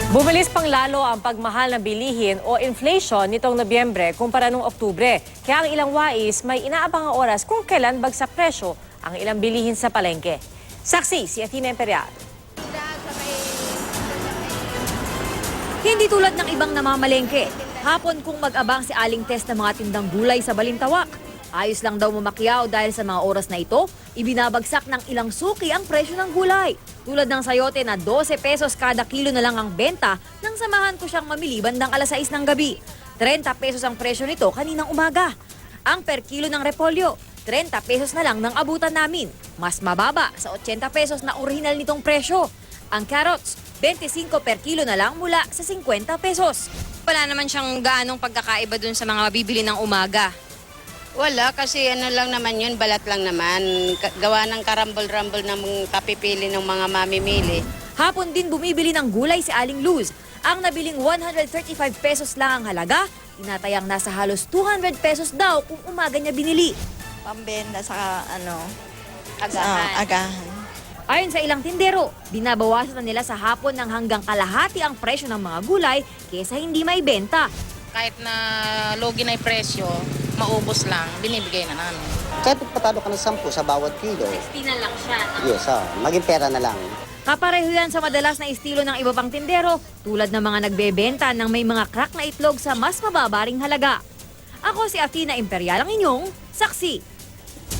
Bumilis pang lalo ang pagmahal ng bilihin o inflation nitong Nobyembre kumpara noong Oktubre. Kaya ang ilang wais may inaabang ang oras kung kailan bagsak presyo ang ilang bilihin sa palengke. Saksi si Athena Imperial. Hindi tulad ng ibang namamalengke. Hapon kung mag-abang si Aling Tess ng mga tindang gulay sa Balintawak. Ayos lang daw mamakyaw dahil sa mga oras na ito, ibinabagsak ng ilang suki ang presyo ng gulay. Tulad ng sayote na 12 pesos kada kilo na lang ang benta nang samahan ko siyang mamili bandang alas 6 ng gabi. 30 pesos ang presyo nito kaninang umaga. Ang per kilo ng repolyo, 30 pesos na lang ng abutan namin. Mas mababa sa 80 pesos na orihinal nitong presyo. Ang carrots, 25 per kilo na lang mula sa 50 pesos. Wala naman siyang gaanong pagkakaiba dun sa mga bibili ng umaga. Wala, kasi ano lang naman yun, balat lang naman. Gawa ng karambol-rambol ng kapipili ng mga mamimili. Hapon din bumibili ng gulay si Aling Luz. Ang nabiling 135 pesos lang ang halaga, tinatayang nasa halos 200 pesos daw kung umaga niya binili. Pambenta sa Agahan. agahan. Ayon sa ilang tindero, binabawasan na nila sa hapon ng hanggang kalahati ang presyo ng mga gulay kesa hindi may benta. Kahit na logi na yung presyo, maubos lang, binibigay na namin. Kahit patalo ka ng 10 sa bawat kilo. 60 na lang siya. Yes, maging pera na lang. Kapareho yan sa madalas na estilo ng iba pang tindero, tulad ng mga nagbebenta ng may mga crack na itlog sa mas mababaring halaga. Ako si Athena Imperial, ang inyong saksi.